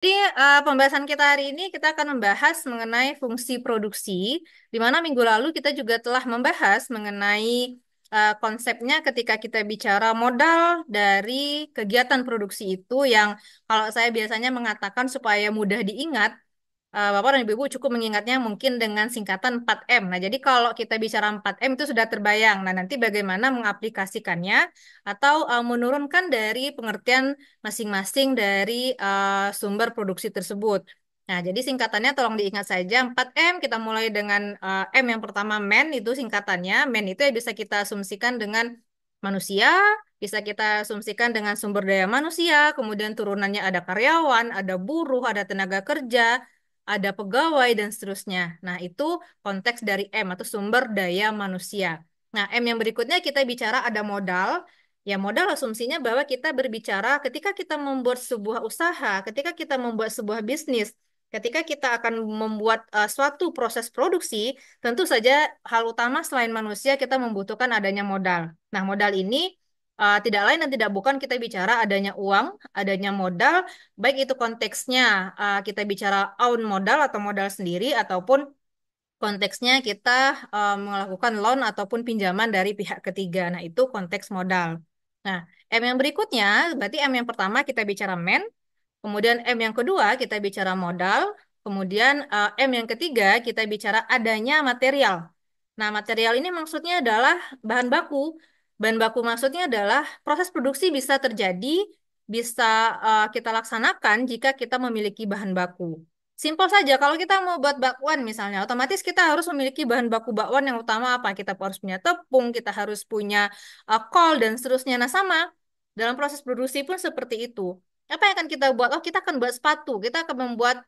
Jadi, pembahasan kita hari ini kita akan membahas mengenai fungsi produksi, di mana minggu lalu kita juga telah membahas mengenai konsepnya ketika kita bicara modal dari kegiatan produksi itu yang kalau saya biasanya mengatakan supaya mudah diingat, Bapak dan Ibu cukup mengingatnya mungkin dengan singkatan 4M. Nah, jadi kalau kita bicara 4M itu sudah terbayang. Nah, nanti bagaimana mengaplikasikannya atau menurunkan dari pengertian masing-masing dari sumber produksi tersebut. Nah, jadi singkatannya tolong diingat saja 4M. Kita mulai dengan M yang pertama, man, itu singkatannya. Man itu ya bisa kita asumsikan dengan manusia, bisa kita asumsikan dengan sumber daya manusia, kemudian turunannya ada karyawan, ada buruh, ada tenaga kerja, ada pegawai, dan seterusnya. Nah, itu konteks dari M atau sumber daya manusia. Nah, M yang berikutnya kita bicara ada modal. Ya, modal asumsinya bahwa kita berbicara ketika kita membuat sebuah usaha, ketika kita membuat sebuah bisnis, ketika kita akan membuat suatu proses produksi, tentu saja hal utama selain manusia kita membutuhkan adanya modal. Nah, modal ini tidak lain dan tidak bukan kita bicara adanya uang, adanya modal, baik itu konteksnya kita bicara own modal atau modal sendiri, ataupun konteksnya kita melakukan loan ataupun pinjaman dari pihak ketiga. Nah, itu konteks modal. Nah, M yang berikutnya, berarti M yang pertama kita bicara man, kemudian M yang kedua kita bicara modal, kemudian M yang ketiga kita bicara adanya material. Nah, material ini maksudnya adalah bahan baku. Bahan baku maksudnya adalah proses produksi bisa terjadi, bisa kita laksanakan jika kita memiliki bahan baku. Simpel saja, kalau kita mau buat bakwan misalnya, otomatis kita harus memiliki bahan baku bakwan yang utama apa? Kita harus punya tepung, kita harus punya kol, dan seterusnya. Nah, sama. Dalam proses produksi pun seperti itu. Apa yang akan kita buat? Oh, kita akan buat sepatu. Kita akan membuat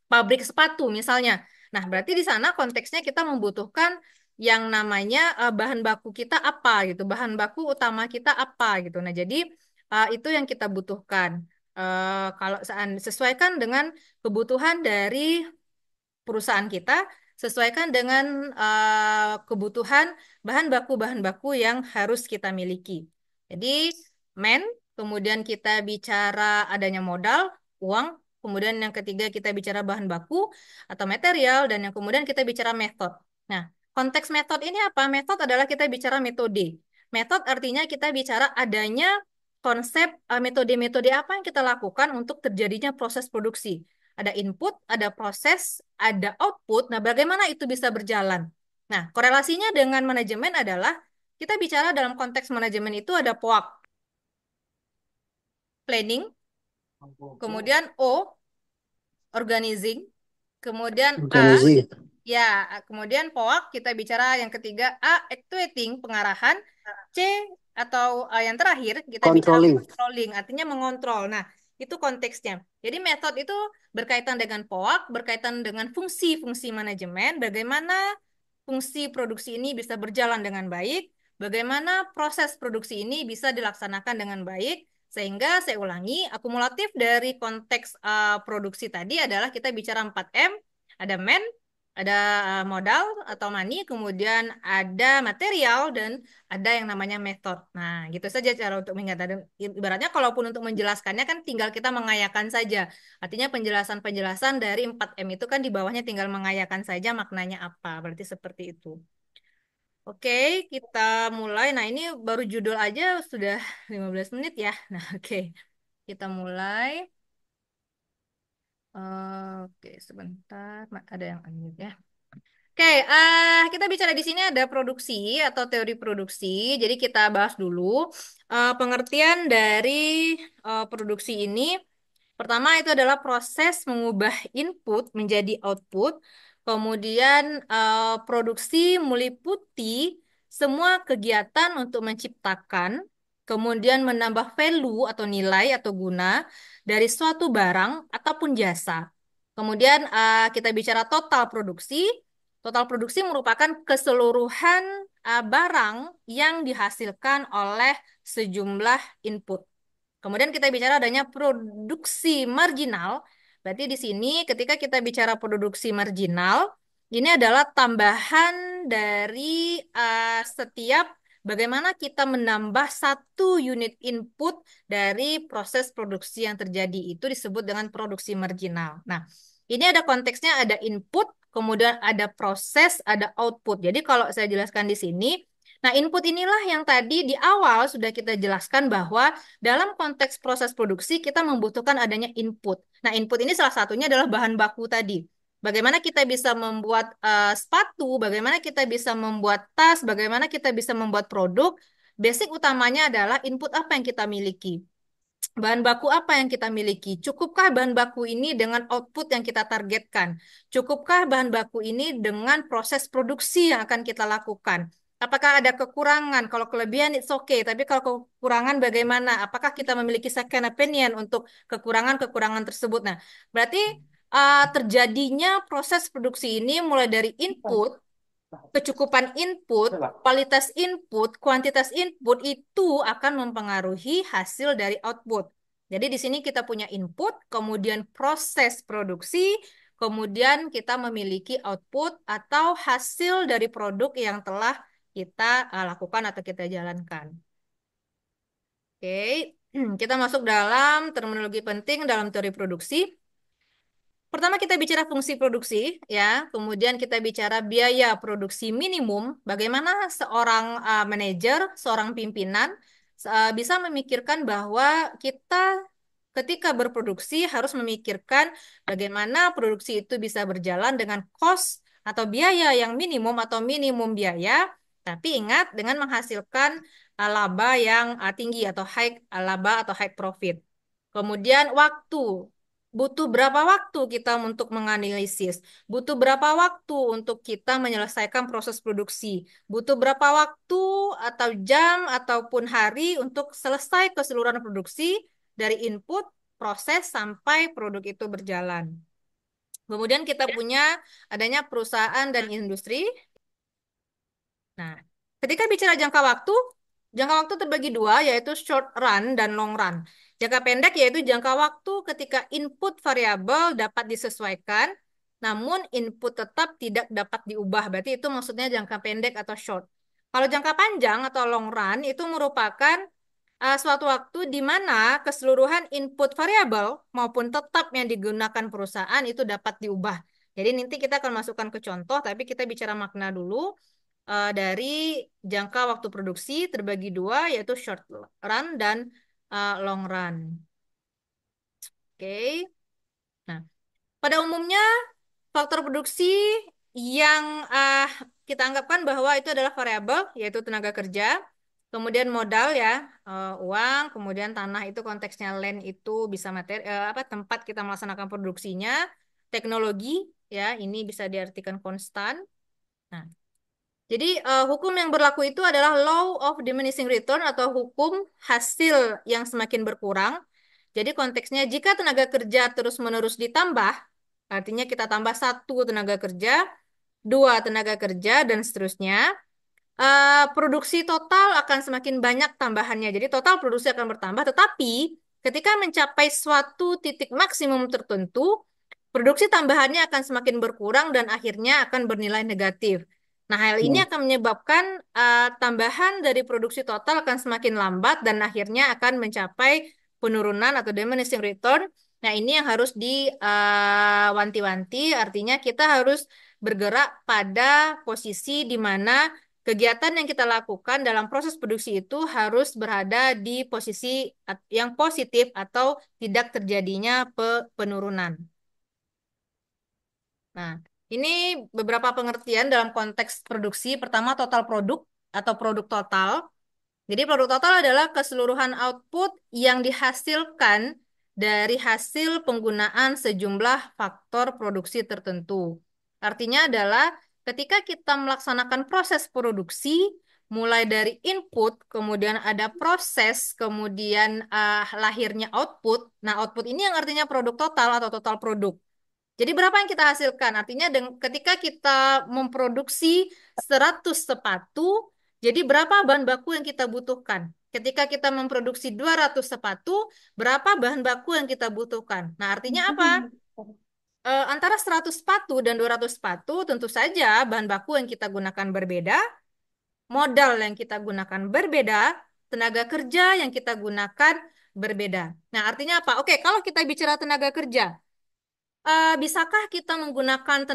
pabrik sepatu misalnya. Nah, berarti di sana konteksnya kita membutuhkan yang namanya bahan baku kita apa gitu. Bahan baku utama kita apa gitu. Nah, jadi itu yang kita butuhkan. Kalau sesuaikan dengan kebutuhan dari perusahaan kita, sesuaikan dengan kebutuhan bahan baku yang harus kita miliki. Jadi, men, kemudian kita bicara adanya modal, uang, kemudian yang ketiga kita bicara bahan baku atau material, dan yang kemudian kita bicara metode. Nah, konteks metode ini apa? Metode adalah kita bicara metode. Metode artinya kita bicara adanya konsep metode-metode apa yang kita lakukan untuk terjadinya proses produksi. Ada input, ada proses, ada output. Nah, bagaimana itu bisa berjalan? Nah, korelasinya dengan manajemen adalah kita bicara dalam konteks manajemen itu ada POAK, planning, kemudian O, organizing, kemudian A, Organizing, ya, kemudian POAK kita bicara yang ketiga A, actuating, pengarahan, C atau yang terakhir kita bicara controlling. controlling, artinya mengontrol. Nah, itu konteksnya. Jadi metode itu berkaitan dengan POAK, berkaitan dengan fungsi-fungsi manajemen, bagaimana fungsi produksi ini bisa berjalan dengan baik, bagaimana proses produksi ini bisa dilaksanakan dengan baik, sehingga saya ulangi, akumulatif dari konteks produksi tadi adalah kita bicara 4M, ada man, ada modal atau money, kemudian ada material, dan ada yang namanya method. Nah, gitu saja cara untuk mengingat. Dan ibaratnya kalaupun untuk menjelaskannya kan tinggal kita mengayakan saja. Artinya penjelasan-penjelasan dari 4M itu kan di bawahnya tinggal mengayakan saja maknanya apa. Berarti seperti itu. Oke, kita mulai. Nah, ini baru judul aja sudah 15 menit ya. Nah, oke. Kita mulai. Oke, sebentar. Ada yang unmute ya. Oke, kita bicara di sini ada produksi atau teori produksi. Jadi kita bahas dulu pengertian dari produksi ini. Pertama itu adalah proses mengubah input menjadi output. Kemudian produksi meliputi semua kegiatan untuk menciptakan, kemudian menambah value atau nilai atau guna dari suatu barang ataupun jasa. Kemudian kita bicara total produksi. Total produksi merupakan keseluruhan barang yang dihasilkan oleh sejumlah input. Kemudian kita bicara adanya produksi marginal. Berarti di sini ketika kita bicara produksi marginal, ini adalah tambahan dari setiap bagaimana kita menambah satu unit input dari proses produksi yang terjadi. Itu disebut dengan produksi marginal. Nah, ini ada konteksnya, ada input, kemudian ada proses, ada output. Jadi kalau saya jelaskan di sini, nah input inilah yang tadi di awal sudah kita jelaskan bahwa dalam konteks proses produksi kita membutuhkan adanya input. Nah, input ini salah satunya adalah bahan baku tadi. Bagaimana kita bisa membuat sepatu, bagaimana kita bisa membuat tas, bagaimana kita bisa membuat produk. Basic utamanya adalah input apa yang kita miliki. Bahan baku apa yang kita miliki? Cukupkah bahan baku ini dengan output yang kita targetkan? Cukupkah bahan baku ini dengan proses produksi yang akan kita lakukan? Apakah ada kekurangan? Kalau kelebihan it's okay, tapi kalau kekurangan bagaimana? Apakah kita memiliki second opinion untuk kekurangan-kekurangan tersebut? Nah, berarti terjadinya proses produksi ini mulai dari input, kecukupan input, kualitas input, kuantitas input itu akan mempengaruhi hasil dari output. Jadi di sini kita punya input, kemudian proses produksi, kemudian kita memiliki output atau hasil dari produk yang telah kita lakukan atau kita jalankan. Oke, kita masuk dalam terminologi penting dalam teori produksi. Pertama kita bicara fungsi produksi, ya. Kemudian kita bicara biaya produksi minimum. Bagaimana seorang manajer, seorang pimpinan bisa memikirkan bahwa kita ketika berproduksi harus memikirkan bagaimana produksi itu bisa berjalan dengan cost atau biaya yang minimum atau minimum biaya, tapi ingat dengan menghasilkan laba yang tinggi atau high laba atau high profit. Kemudian waktu. Butuh berapa waktu kita untuk menganalisis? Butuh berapa waktu untuk kita menyelesaikan proses produksi? Butuh berapa waktu atau jam ataupun hari untuk selesai keseluruhan produksi dari input, proses sampai produk itu berjalan. Kemudian kita punya adanya perusahaan dan industri. Nah, ketika bicara jangka waktu terbagi dua, yaitu short run dan long run. Jangka pendek yaitu jangka waktu ketika input variabel dapat disesuaikan, namun input tetap tidak dapat diubah. Berarti itu maksudnya jangka pendek atau short. Kalau jangka panjang atau long run itu merupakan suatu waktu di mana keseluruhan input variabel maupun tetap yang digunakan perusahaan itu dapat diubah. Jadi nanti kita akan masukkan ke contoh, tapi kita bicara makna dulu dari jangka waktu produksi terbagi dua, yaitu short run dan long run. Oke. Nah, pada umumnya faktor produksi yang kita anggapkan bahwa itu adalah variabel, yaitu tenaga kerja, kemudian modal ya, uang, kemudian tanah itu konteksnya land itu bisa materi apa tempat kita melaksanakan produksinya, teknologi ya, ini bisa diartikan konstan. Nah, jadi hukum yang berlaku itu adalah law of diminishing return atau hukum hasil yang semakin berkurang. Jadi konteksnya jika tenaga kerja terus-menerus ditambah, artinya kita tambah satu tenaga kerja, dua tenaga kerja, dan seterusnya, produksi total akan semakin banyak tambahannya. Jadi total produksi akan bertambah, tetapi ketika mencapai suatu titik maksimum tertentu, produksi tambahannya akan semakin berkurang dan akhirnya akan bernilai negatif. Nah, hal ini Hmm. akan menyebabkan tambahan dari produksi total akan semakin lambat dan akhirnya akan mencapai penurunan atau diminishing return. Nah, ini yang harus diwanti-wanti, artinya kita harus bergerak pada posisi di mana kegiatan yang kita lakukan dalam proses produksi itu harus berada di posisi yang positif atau tidak terjadinya penurunan. Nah, ini beberapa pengertian dalam konteks produksi. Pertama, total produk atau produk total. Jadi produk total adalah keseluruhan output yang dihasilkan dari hasil penggunaan sejumlah faktor produksi tertentu. Artinya adalah ketika kita melaksanakan proses produksi, mulai dari input, kemudian ada proses, kemudian lahirnya output. Nah, output ini yang artinya produk total atau total produk. Jadi berapa yang kita hasilkan? Artinya ketika kita memproduksi 100 sepatu, jadi berapa bahan baku yang kita butuhkan? Ketika kita memproduksi 200 sepatu, berapa bahan baku yang kita butuhkan? Nah, artinya apa? Antara 100 sepatu dan 200 sepatu tentu saja bahan baku yang kita gunakan berbeda, modal yang kita gunakan berbeda, tenaga kerja yang kita gunakan berbeda. Nah, artinya apa? Oke, kalau kita bicara tenaga kerja, bisakah kita menggunakan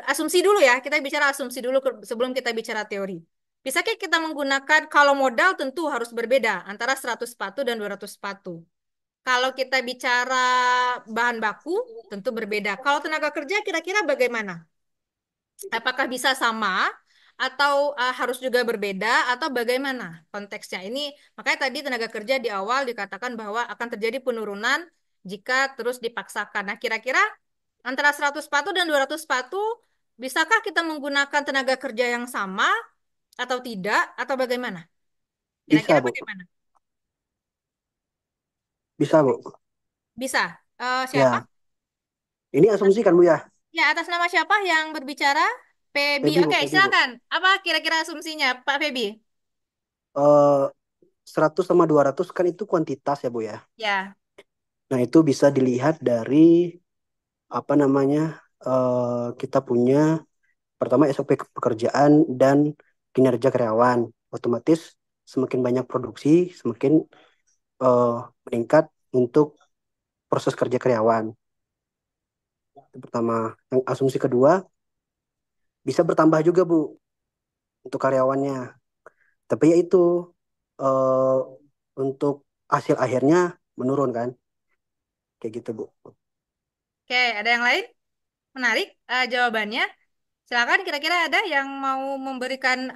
asumsi dulu ya, kita bicara asumsi dulu sebelum kita bicara teori. Bisakah kita menggunakan, kalau modal tentu harus berbeda antara 100 sepatu dan 200 sepatu. Kalau kita bicara bahan baku, tentu berbeda. Kalau tenaga kerja kira-kira bagaimana? Apakah bisa sama atau harus juga berbeda atau bagaimana konteksnya? Ini makanya tadi tenaga kerja di awal dikatakan bahwa akan terjadi penurunan jika terus dipaksakan. Nah, kira-kira antara 100 sepatu dan 200 sepatu, bisakah kita menggunakan tenaga kerja yang sama atau tidak atau bagaimana? Kira-kira Bisa, Bu. bagaimana? Bisa, Bu. Bisa. Siapa? Ya, ini asumsi kan, Bu ya? Ya, atas nama siapa yang berbicara? Febi. Feby, Bu, Oke, Feby, Bu. silakan. Apa kira-kira asumsinya, Pak Febi? Eh, 100 sama 200 kan itu kuantitas ya, Bu ya. Ya. Nah, itu bisa dilihat dari apa namanya? Kita punya pertama SOP pekerjaan dan kinerja karyawan. Otomatis semakin banyak produksi, semakin eh, meningkat untuk proses kerja karyawan. Itu pertama. Yang asumsi kedua, bisa bertambah juga, Bu, untuk karyawannya. Tapi ya itu eh, untuk hasil akhirnya menurun kan, kayak gitu, Bu. Oke, ada yang lain? Menarik jawabannya. Silakan kira-kira ada yang mau memberikan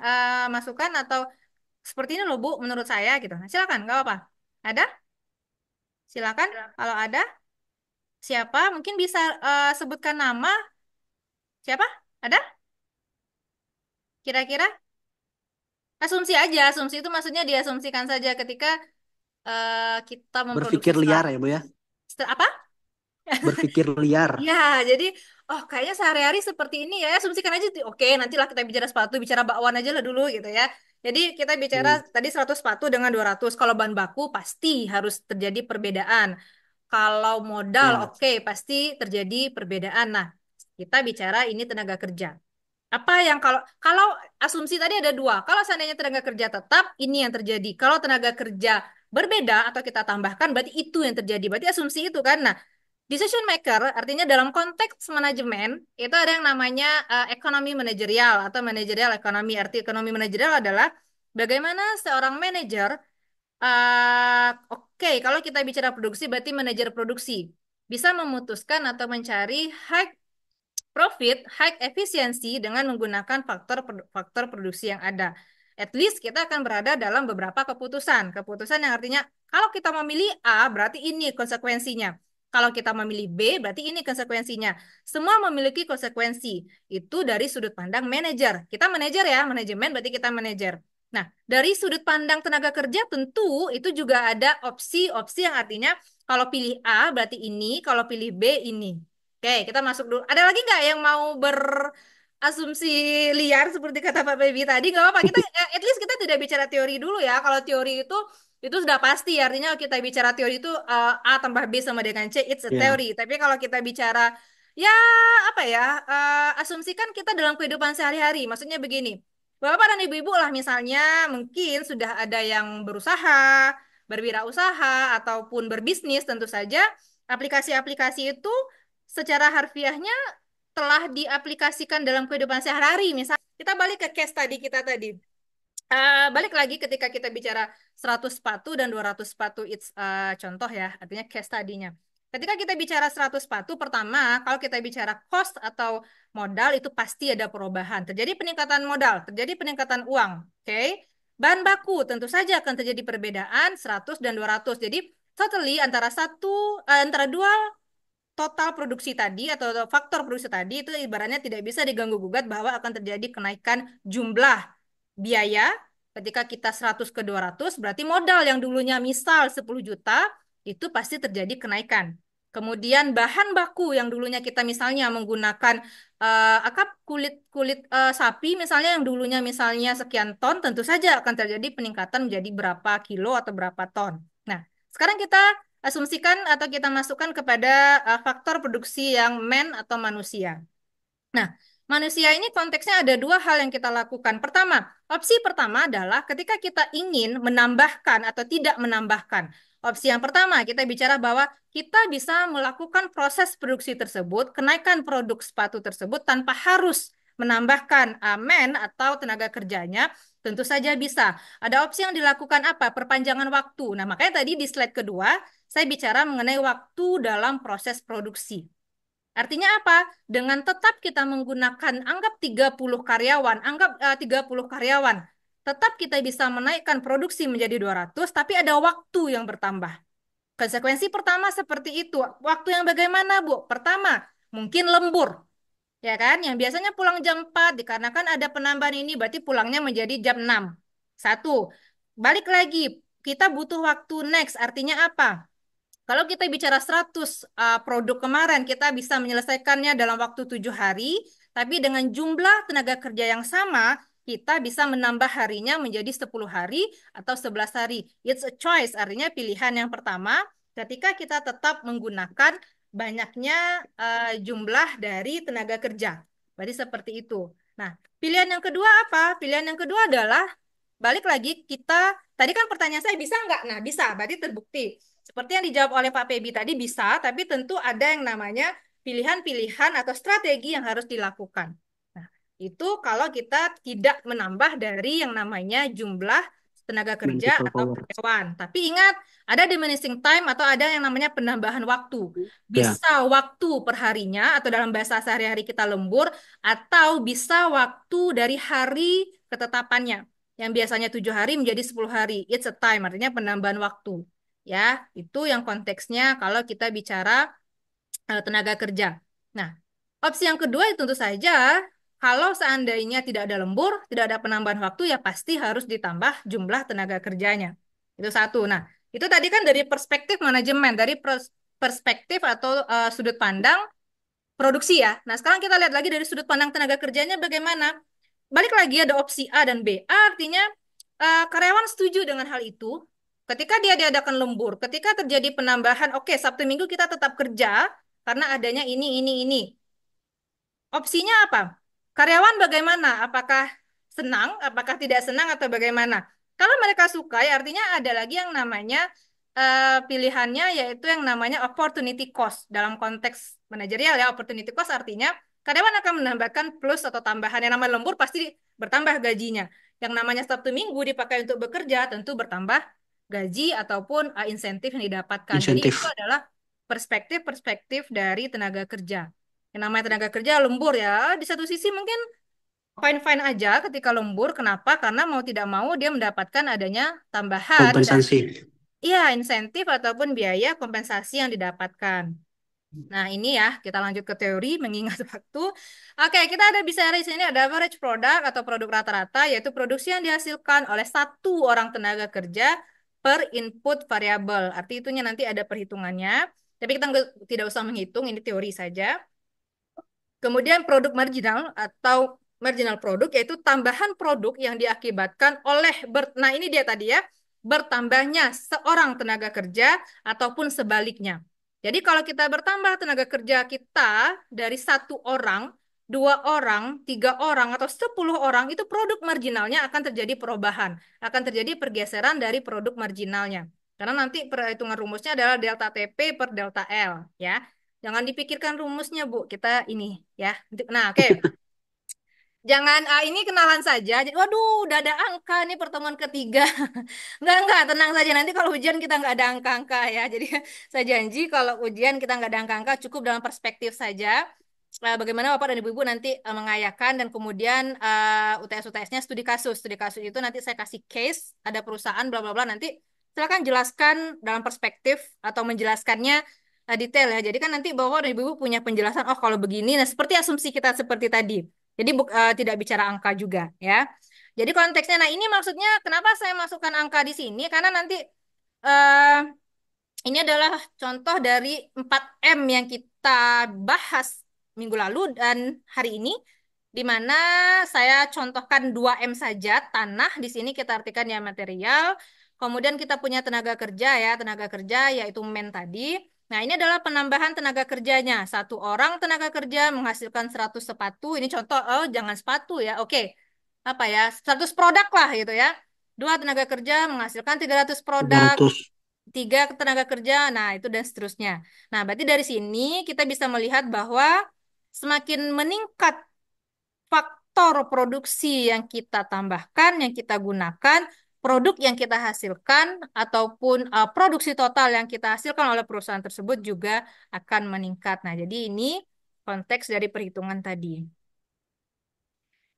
masukan atau seperti ini loh Bu, menurut saya gitu. Nah, silakan, nggak apa-apa. Ada? Silakan. Kalau ada, siapa? Mungkin bisa sebutkan nama. Siapa? Ada? Kira-kira? Asumsi aja. Asumsi itu maksudnya diasumsikan saja ketika kita memproduksi Berpikir liar ya, Bu ya. apa? Berpikir liar. Ya, jadi oh kayaknya sehari-hari seperti ini ya. Asumsikan aja. Oke, nantilah kita bicara sepatu, bicara bakwan aja lah dulu gitu ya. Jadi kita bicara Hmm, tadi 100 sepatu dengan 200. Kalau bahan baku pasti harus terjadi perbedaan. Kalau modal ya, oke, pasti terjadi perbedaan. Nah, kita bicara ini tenaga kerja. Apa yang kalau asumsi tadi ada dua. Kalau seandainya tenaga kerja tetap, ini yang terjadi. Kalau tenaga kerja berbeda atau kita tambahkan, berarti itu yang terjadi. Berarti asumsi itu kan. Nah, decision maker artinya dalam konteks manajemen itu ada yang namanya ekonomi manajerial atau manajerial ekonomi. Arti ekonomi manajerial adalah bagaimana seorang manajer, oke, kalau kita bicara produksi berarti manajer produksi bisa memutuskan atau mencari high profit, high efisiensi dengan menggunakan faktor produksi yang ada. At least kita akan berada dalam beberapa keputusan. Keputusan yang artinya kalau kita memilih A berarti ini konsekuensinya. Kalau kita memilih B berarti ini konsekuensinya. Semua memiliki konsekuensi. Itu dari sudut pandang manajer. Kita manajer ya, manajemen berarti kita manajer. Nah, dari sudut pandang tenaga kerja tentu itu juga ada opsi-opsi yang artinya kalau pilih A berarti ini, kalau pilih B ini. Oke, kita masuk dulu. Ada lagi nggak yang mau berasumsi liar seperti kata Pak Baby tadi? Nggak apa-apa. Kita at least kita tidak bicara teori dulu ya. Kalau teori itu sudah pasti. Artinya kalau kita bicara teori itu A tambah B sama dengan C, it's a ya, theory. Tapi kalau kita bicara ya apa ya, asumsikan kita dalam kehidupan sehari-hari. Maksudnya begini, Bapak dan Ibu-ibu lah misalnya mungkin sudah ada yang berusaha, berwirausaha ataupun berbisnis tentu saja aplikasi-aplikasi itu secara harfiahnya telah diaplikasikan dalam kehidupan sehari-hari. Misal kita balik ke case tadi kita tadi. Balik lagi ketika kita bicara 100 sepatu dan 200 sepatu, it's contoh ya, artinya case tadinya. Ketika kita bicara 100 sepatu, pertama, kalau kita bicara cost atau modal, itu pasti ada perubahan. Terjadi peningkatan modal, terjadi peningkatan uang. Oke. Bahan baku, tentu saja akan terjadi perbedaan 100 dan 200. Jadi, totally antara dua total produksi tadi atau faktor produksi tadi itu ibaratnya tidak bisa diganggu gugat bahwa akan terjadi kenaikan jumlah biaya ketika kita 100 ke 200 berarti modal yang dulunya misal 10 juta itu pasti terjadi kenaikan. Kemudian bahan baku yang dulunya kita misalnya menggunakan akap kulit kulit sapi misalnya yang dulunya misalnya sekian ton tentu saja akan terjadi peningkatan menjadi berapa kilo atau berapa ton. Nah, sekarang kita asumsikan atau kita masukkan kepada faktor produksi yang man atau manusia. Nah, Manusia ini konteksnya ada dua hal yang kita lakukan. Pertama, opsi pertama adalah ketika kita ingin menambahkan atau tidak menambahkan. Opsi yang pertama, kita bicara bahwa kita bisa melakukan proses produksi tersebut, kenaikan produk sepatu tersebut tanpa harus menambahkan men atau tenaga kerjanya. Tentu saja bisa. Ada opsi yang dilakukan apa? Perpanjangan waktu. Nah, makanya tadi di slide kedua, saya bicara mengenai waktu dalam proses produksi. Artinya apa? Dengan tetap kita menggunakan anggap 30 karyawan, anggap 30 karyawan, tetap kita bisa menaikkan produksi menjadi 200, tapi ada waktu yang bertambah. Konsekuensi pertama seperti itu. Waktu yang bagaimana, Bu? Pertama, mungkin lembur, ya kan? Yang biasanya pulang jam 4, dikarenakan ada penambahan ini, berarti pulangnya menjadi jam 6. Satu, balik lagi, kita butuh waktu next, artinya apa? Kalau kita bicara 100 produk kemarin, kita bisa menyelesaikannya dalam waktu 7 hari, tapi dengan jumlah tenaga kerja yang sama, kita bisa menambah harinya menjadi 10 hari atau 11 hari. It's a choice, artinya pilihan yang pertama, ketika kita tetap menggunakan banyaknya jumlah dari tenaga kerja. Berarti seperti itu. Nah, pilihan yang kedua apa? Pilihan yang kedua adalah balik lagi kita, tadi kan pertanyaan saya bisa nggak? Nah, bisa, berarti terbukti. Seperti yang dijawab oleh Pak Febi tadi bisa, tapi tentu ada yang namanya pilihan-pilihan atau strategi yang harus dilakukan. Nah, itu kalau kita tidak menambah dari yang namanya jumlah tenaga Man kerja people atau power. karyawan. Tapi ingat, ada diminishing time atau ada yang namanya penambahan waktu. Ya, Bisa waktu per harinya atau dalam bahasa sehari-hari kita lembur, atau bisa waktu dari hari ketetapannya. Yang biasanya 7 hari menjadi 10 hari. It's a time, artinya penambahan waktu. Ya, itu yang konteksnya kalau kita bicara tenaga kerja. Nah, opsi yang kedua itu tentu saja kalau seandainya tidak ada lembur, tidak ada penambahan waktu, ya pasti harus ditambah jumlah tenaga kerjanya. Itu satu. Nah, itu tadi kan dari perspektif manajemen, dari perspektif atau sudut pandang produksi ya. Nah, sekarang kita lihat lagi dari sudut pandang tenaga kerjanya bagaimana. Balik lagi ada opsi A dan B. A artinya karyawan setuju dengan hal itu. Ketika dia diadakan lembur, ketika terjadi penambahan, oke, Sabtu Minggu kita tetap kerja karena adanya ini. Opsinya apa? Karyawan bagaimana? Apakah senang, apakah tidak senang, atau bagaimana? Kalau mereka suka, ya artinya ada lagi yang namanya pilihannya, yaitu yang namanya opportunity cost. Dalam konteks manajerial ya, opportunity cost artinya karyawan akan menambahkan plus atau tambahan. Yang namanya lembur pasti bertambah gajinya. Yang namanya Sabtu Minggu dipakai untuk bekerja, tentu bertambah gaji ataupun insentif yang didapatkan. Jadi itu insentif. adalah perspektif-perspektif dari tenaga kerja. Yang namanya tenaga kerja lembur ya, di satu sisi mungkin fine-fine aja ketika lembur. Kenapa? Karena mau tidak mau dia mendapatkan adanya tambahan dan Kompensasi. iya insentif ataupun biaya kompensasi yang didapatkan. Nah ini ya kita lanjut ke teori mengingat waktu. Oke kita ada bisa di sini ada average product atau produk rata-rata yaitu produksi yang dihasilkan oleh satu orang tenaga kerja per input variabel. Arti itunya nanti ada perhitungannya. Tapi kita tidak usah menghitung, ini teori saja. Kemudian produk marginal atau marginal produk yaitu tambahan produk yang diakibatkan oleh nah ini dia tadi ya, bertambahnya seorang tenaga kerja ataupun sebaliknya. Jadi kalau kita bertambah tenaga kerja kita dari satu orang, dua orang, tiga orang, atau 10 orang, itu produk marginalnya akan terjadi perubahan, akan terjadi pergeseran dari produk marginalnya. Karena nanti perhitungan rumusnya adalah delta TP per delta L, ya. Jangan dipikirkan rumusnya, Bu. Kita ini ya. Nah, oke. Jangan ini kenalan saja. Jadi, waduh, udah ada angka nih pertemuan ketiga. Enggak, tenang saja. Nanti kalau ujian kita nggak ada angka-angka ya. Jadi saya janji kalau ujian kita nggak ada angka-angka, cukup dalam perspektif saja. Bagaimana Bapak dan Ibu-Ibu nanti mengayakan dan kemudian UTS-UTS-nya studi kasus. Studi kasus itu nanti saya kasih case, ada perusahaan bla bla bla nanti silakan jelaskan dalam perspektif atau menjelaskannya detail ya. Jadi kan nanti Bapak dan Ibu-Ibu punya penjelasan, oh kalau begini, nah seperti asumsi kita seperti tadi. Jadi tidak bicara angka juga ya. Jadi konteksnya, nah ini maksudnya kenapa saya masukkan angka di sini? Karena nanti eh, ini adalah contoh dari 4M yang kita bahas minggu lalu dan hari ini, di mana saya contohkan 2M saja, tanah, di sini kita artikan ya material, kemudian kita punya tenaga kerja ya, tenaga kerja yaitu men tadi, Nah, ini adalah penambahan tenaga kerjanya. Satu orang tenaga kerja menghasilkan 100 sepatu. Ini contoh, oh jangan sepatu ya. Oke, apa ya, 100 produk lah gitu ya. Dua tenaga kerja menghasilkan 300 produk, 300. tiga tenaga kerja, nah itu dan seterusnya. Nah, berarti dari sini kita bisa melihat bahwa semakin meningkat faktor produksi yang kita tambahkan, yang kita gunakan, produk yang kita hasilkan, ataupun produksi total yang kita hasilkan oleh perusahaan tersebut juga akan meningkat. Nah, jadi ini konteks dari perhitungan tadi.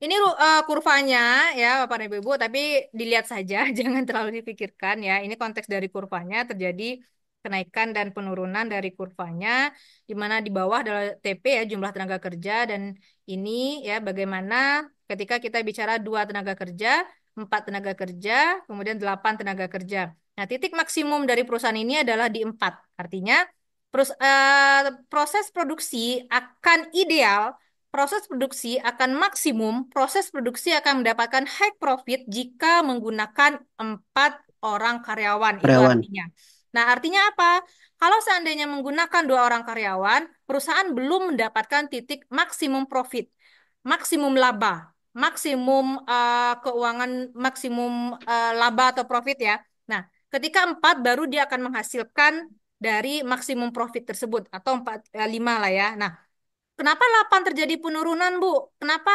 Ini kurvanya ya Bapak dan Ibu, tapi dilihat saja, jangan terlalu dipikirkan ya. Ini konteks dari kurvanya terjadi kenaikan dan penurunan dari kurvanya, di mana di bawah adalah TP ya jumlah tenaga kerja dan ini ya bagaimana ketika kita bicara dua tenaga kerja, empat tenaga kerja, kemudian delapan tenaga kerja. Nah, titik maksimum dari perusahaan ini adalah di empat. Artinya proses produksi akan ideal. Proses produksi akan maksimum, proses produksi akan mendapatkan high profit jika menggunakan empat orang karyawan. Itu Karyawan. artinya. Nah, artinya apa? Kalau seandainya menggunakan dua orang karyawan, perusahaan belum mendapatkan titik maksimum profit, maksimum laba, maksimum keuangan, maksimum laba atau profit ya. Nah, ketika empat baru dia akan menghasilkan dari maksimum profit tersebut atau empat lima lah ya. Nah, kenapa 8 terjadi penurunan, Bu? Kenapa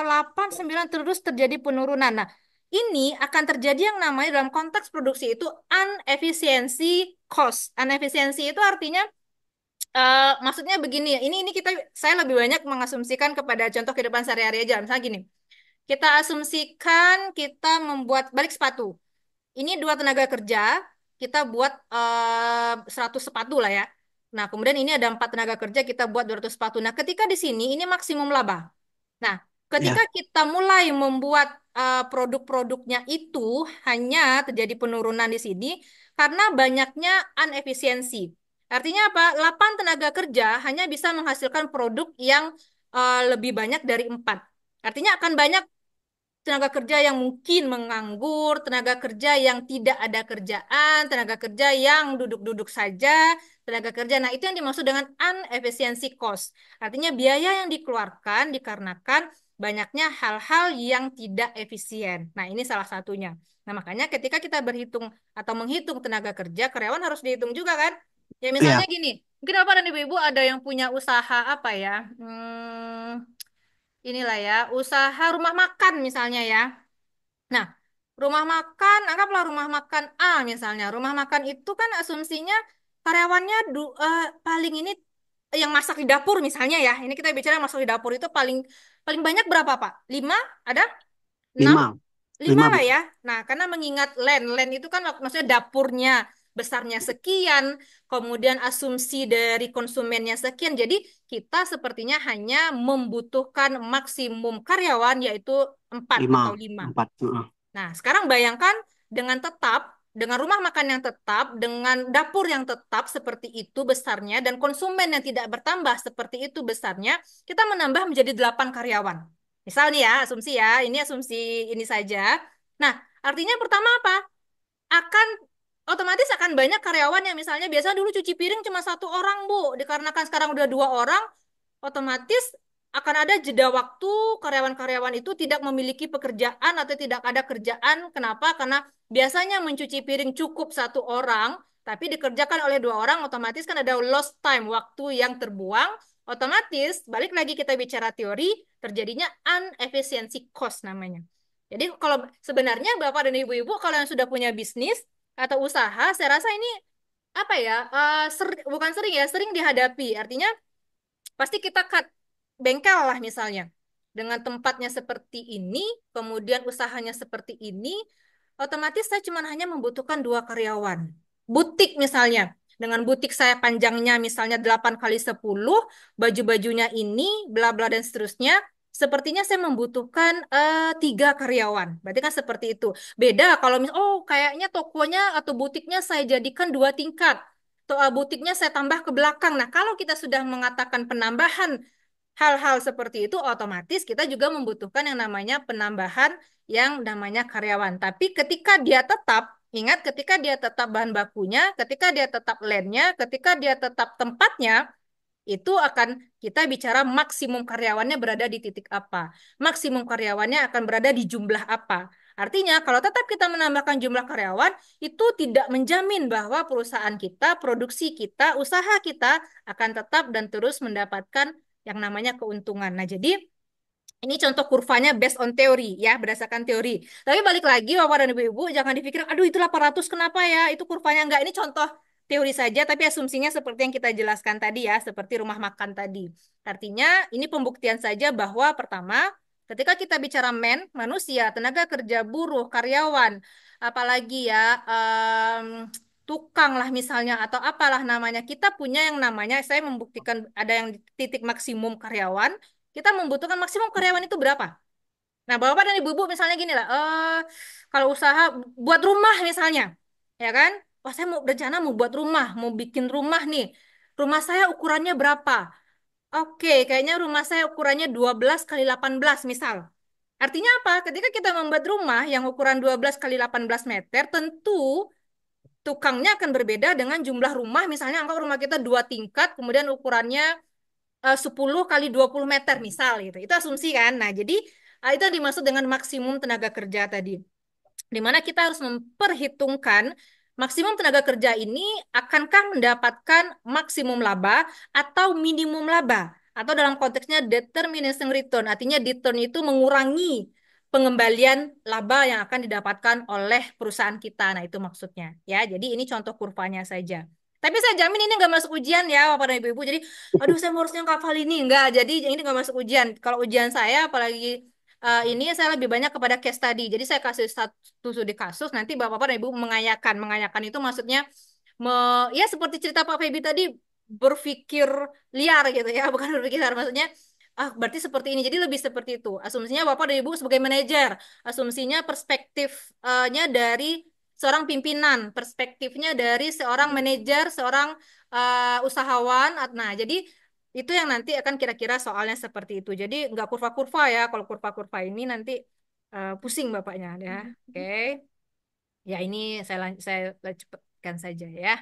8, 9 terus terjadi penurunan? Nah, ini akan terjadi yang namanya dalam konteks produksi itu inefficiency cost. Inefficiency itu artinya maksudnya begini ya. Ini saya lebih banyak mengasumsikan kepada contoh kehidupan sehari-hari aja. Misalnya gini. Kita asumsikan kita membuat balik sepatu. Ini dua tenaga kerja, kita buat 100 sepatu lah ya. Nah, kemudian ini ada empat tenaga kerja, kita buat 200 sepatu. Nah, ketika di sini, ini maksimum laba. Nah, ketika Ya, kita mulai membuat produk-produknya itu, hanya terjadi penurunan di sini karena banyaknya inefisiensi. Artinya apa? 8 tenaga kerja hanya bisa menghasilkan produk yang lebih banyak dari 4. Artinya akan banyak tenaga kerja yang mungkin menganggur, tenaga kerja yang tidak ada kerjaan, tenaga kerja yang duduk-duduk saja, tenaga kerja. Nah, itu yang dimaksud dengan inefficiency cost. Artinya biaya yang dikeluarkan dikarenakan banyaknya hal-hal yang tidak efisien. Nah, ini salah satunya. Nah, makanya ketika kita berhitung atau menghitung tenaga kerja, karyawan harus dihitung juga kan? Ya, misalnya ya, gini, mungkin Bapak dan Ibu-Ibu ada yang punya usaha apa ya? Inilah ya, usaha rumah makan misalnya ya. Nah, rumah makan, anggaplah rumah makan A misalnya. Rumah makan itu kan asumsinya karyawannya paling ini yang masak di dapur misalnya ya. Ini kita bicara yang masak di dapur itu paling paling banyak berapa, Pak? Lima? Ada? Enam? 5. Lima 5, lah Bu. ya. Nah, karena mengingat land itu kan maksudnya dapurnya besarnya sekian, kemudian asumsi dari konsumennya sekian. Jadi kita sepertinya hanya membutuhkan maksimum karyawan yaitu empat 5, atau lima. 4. Heeh. Nah, sekarang bayangkan dengan tetap, dengan rumah makan yang tetap, dengan dapur yang tetap seperti itu besarnya, dan konsumen yang tidak bertambah seperti itu besarnya, kita menambah menjadi 8 karyawan. Misal nih ya, asumsi ya, ini asumsi ini saja. Nah, artinya pertama apa? Akan otomatis akan banyak karyawan yang misalnya biasa dulu cuci piring cuma satu orang, Bu. Dikarenakan sekarang udah dua orang, otomatis akan ada jeda waktu karyawan-karyawan itu tidak memiliki pekerjaan atau tidak ada kerjaan. Kenapa? Karena biasanya mencuci piring cukup satu orang, tapi dikerjakan oleh dua orang, otomatis kan ada lost time, waktu yang terbuang. Otomatis, balik lagi kita bicara teori, terjadinya inefficiency cost namanya. Jadi kalau sebenarnya Bapak dan Ibu-ibu kalau yang sudah punya bisnis atau usaha, saya rasa ini apa ya, bukan sering ya, sering dihadapi. Artinya pasti kita cut bengkel lah misalnya. Dengan tempatnya seperti ini, kemudian usahanya seperti ini, otomatis saya cuma hanya membutuhkan dua karyawan. Butik misalnya, dengan butik saya panjangnya misalnya 8 kali 10, baju-bajunya ini, bla bla dan seterusnya, sepertinya saya membutuhkan tiga karyawan. Berarti kan seperti itu. Beda kalau oh kayaknya tokonya atau butiknya saya jadikan dua tingkat. Butiknya saya tambah ke belakang. Nah, kalau kita sudah mengatakan penambahan hal-hal seperti itu, otomatis kita juga membutuhkan yang namanya penambahan yang namanya karyawan. Tapi ketika dia tetap, Ingat, ketika dia tetap bahan bakunya, ketika dia tetap landnya, ketika dia tetap tempatnya, itu akan kita bicara maksimum karyawannya berada di titik apa. Maksimum karyawannya akan berada di jumlah apa. Artinya, kalau tetap kita menambahkan jumlah karyawan, itu tidak menjamin bahwa perusahaan kita, produksi kita, usaha kita akan tetap dan terus mendapatkan yang namanya keuntungan. Nah, jadi ini contoh kurvanya based on teori ya, berdasarkan teori. Tapi balik lagi Bapak dan Ibu-ibu, jangan dipikir, aduh itu 800 kenapa ya? Itu kurvanya enggak. Ini contoh teori saja, tapi asumsinya seperti yang kita jelaskan tadi ya, seperti rumah makan tadi. Artinya ini pembuktian saja bahwa pertama, ketika kita bicara manusia, tenaga kerja, buruh, karyawan, apalagi ya, tukang lah misalnya, atau apalah namanya, kita punya yang namanya, saya membuktikan ada yang titik maksimum karyawan, kita membutuhkan maksimum karyawan itu berapa? Nah, Bapak dan Ibu-ibu misalnya gini lah, kalau usaha buat rumah misalnya, ya kan? Wah, saya mau berencana mau buat rumah, mau bikin rumah nih. Rumah saya ukurannya berapa? Oke, kayaknya rumah saya ukurannya 12 kali 18 misal. Artinya apa? Ketika kita membuat rumah yang ukuran 12 kali 18 meter, tentu tukangnya akan berbeda dengan jumlah rumah. Misalnya anggap rumah kita dua tingkat, kemudian ukurannya 10 kali 20 meter misal gitu. Itu asumsi kan. Nah, jadi itu yang dimaksud dengan maksimum tenaga kerja tadi. Di mana kita harus memperhitungkan maksimum tenaga kerja ini akankah mendapatkan maksimum laba atau minimum laba. Atau dalam konteksnya deterministic return. Artinya return itu mengurangi pengembalian laba yang akan didapatkan oleh perusahaan kita. Nah, itu maksudnya. Ya, jadi ini contoh kurvanya saja. Tapi saya jamin ini nggak masuk ujian ya, Bapak dan Ibu-Ibu. Jadi, aduh saya harusnya hafal ini. Enggak, jadi ini nggak masuk ujian. Kalau ujian saya, apalagi ini saya lebih banyak kepada case study. Jadi saya kasih satu studi kasus, nanti Bapak-Bapak dan Ibu mengayakan. Mengayakan itu maksudnya, ya seperti cerita Pak Febi tadi, berpikir liar gitu ya, bukan berpikir liar. Maksudnya, berarti seperti ini. Jadi lebih seperti itu. Asumsinya Bapak dan Ibu sebagai manajer. Asumsinya perspektifnya dari seorang pimpinan. Perspektifnya dari seorang manajer, seorang usahawan. Nah, jadi itu yang nanti akan kira-kira soalnya seperti itu. Jadi nggak kurva-kurva ya. Kalau kurva-kurva ini nanti pusing bapaknya ya. Oke. Ya ini saya cepatkan saja ya.